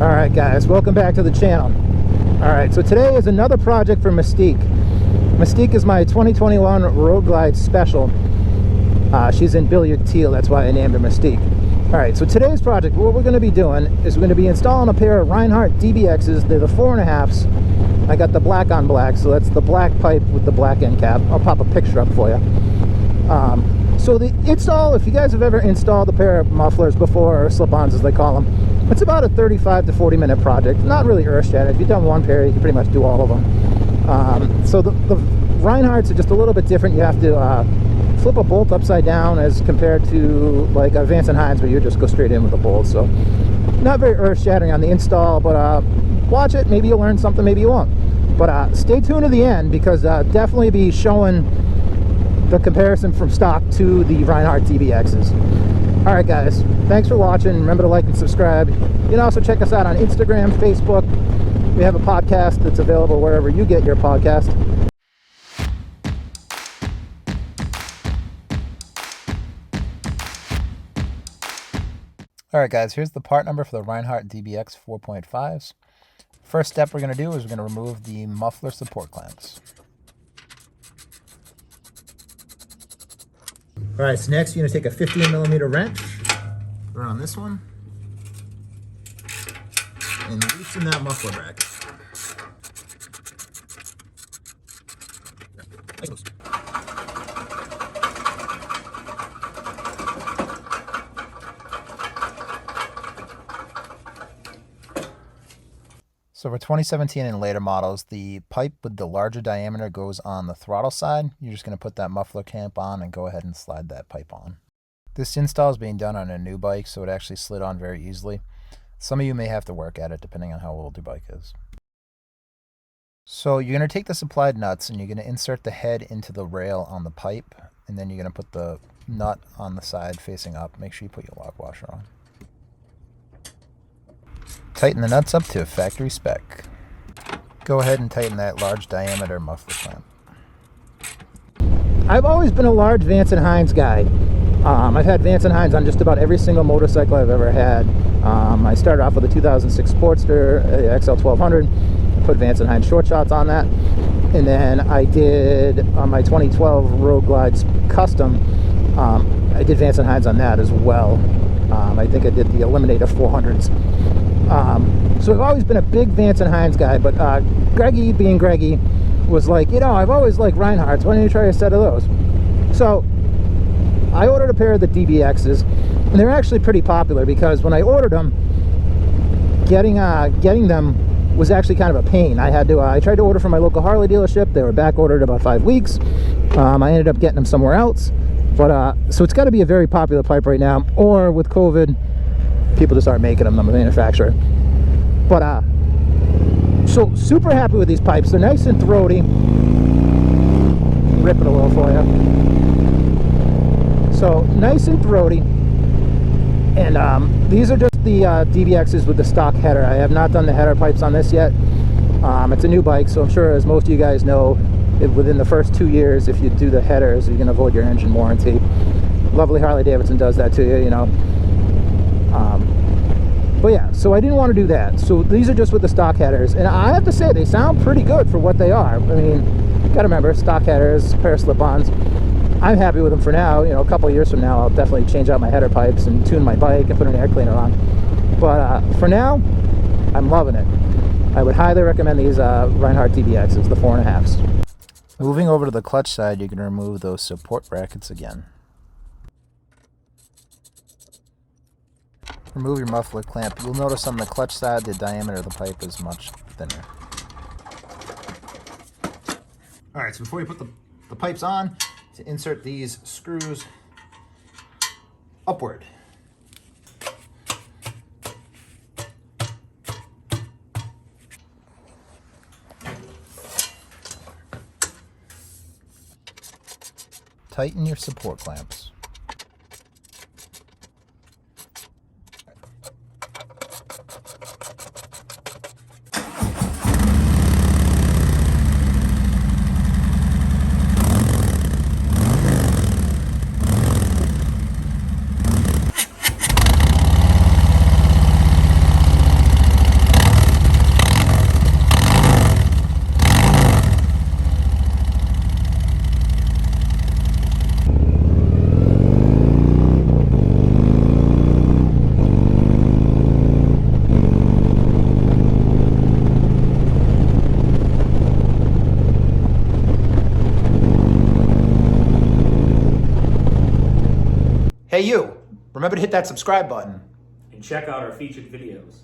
Alright guys, welcome back to the channel. Alright, so today is another project for Mystique. Mystique is my 2021 Road Glide Special. She's in Billiard Teal, that's why I named her Mystique. Alright, so today's project, what we're going to be doing is we're going to be installing a pair of Rinehart DBXs. They're the 4.5s. I got the black on black, so that's the black pipe with the black end cap. I'll pop a picture up for you. So the install, if you guys have ever installed a pair of mufflers before, or slip-ons as they call them, it's about a 35 to 40 minute project. Not really earth-shattering. If you've done one pair, you can pretty much do all of them. So the Rineharts are just a little bit different. You have to flip a bolt upside down as compared to like a Vance & Hines where you just go straight in with a bolt. So not very earth-shattering on the install, but watch it. Maybe you'll learn something, maybe you won't. But stay tuned to the end because definitely be showing the comparison from stock to the Rinehart DBXs. Alright guys, thanks for watching. Remember to like and subscribe. You can also check us out on Instagram, Facebook. We have a podcast that's available wherever you get your podcast. Alright guys, here's the part number for the Rinehart DBX 4.5s. First step we're going to do is we're going to remove the muffler support clamps. Alright, so next you're going to take a 15mm wrench, run on this one, and loosen that muffler bracket. So for 2017 and later models, the pipe with the larger diameter goes on the throttle side. You're just going to put that muffler clamp on and go ahead and slide that pipe on. This install is being done on a new bike, so it actually slid on very easily. Some of you may have to work at it depending on how old your bike is. So you're going to take the supplied nuts and you're going to insert the head into the rail on the pipe, and then you're going to put the nut on the side facing up. Make sure you put your lock washer on. Tighten the nuts up to factory spec. Go ahead and tighten that large diameter muffler clamp. I've always been a large Vance & Hines guy. I've had Vance & Hines on just about every single motorcycle I've ever had. I started off with a 2006 Sportster, XL 1200. I put Vance & Hines short shots on that. And then I did, on my 2012 Road Glide Custom, I did Vance & Hines on that as well. I think I did the Eliminator 400s. So I've always been a big Vance & Hines guy, but Greggy, being Greggy, was like, you know, I've always liked Rineharts. Why don't you try a set of those? So I ordered a pair of the DBXs, and they're actually pretty popular because when I ordered them, getting them was actually kind of a pain. I tried to order from my local Harley dealership. They were back ordered about 5 weeks. I ended up getting them somewhere else. But so it's got to be a very popular pipe right now, or with COVID, people just aren't making them, the manufacturer. But so super happy with these pipes. They're nice and throaty. Rip it a little for you. So nice and throaty. And these are just the DBXs with the stock header. I have not done the header pipes on this yet. It's a new bike, so I'm sure, as most of you guys know, within the first 2 years, if you do the headers, you can avoid your engine warranty. Lovely Harley-Davidson does that to you, you know. But yeah, so I didn't want to do that. So these are just with the stock headers, and I have to say they sound pretty good for what they are. I mean, you gotta remember, stock headers, pair of slip-ons. I'm happy with them for now. You know, a couple of years from now, I'll definitely change out my header pipes and tune my bike and put an air cleaner on. But for now, I'm loving it. I would highly recommend these Rinehart DBXs, the 4.5s. Moving over to the clutch side, you can remove those support brackets again. Remove your muffler clamp. You'll notice on the clutch side, the diameter of the pipe is much thinner. Alright, so before you put the pipes on, to insert these screws upward. Tighten your support clamps. Hey you, remember to hit that subscribe button. And check out our featured videos.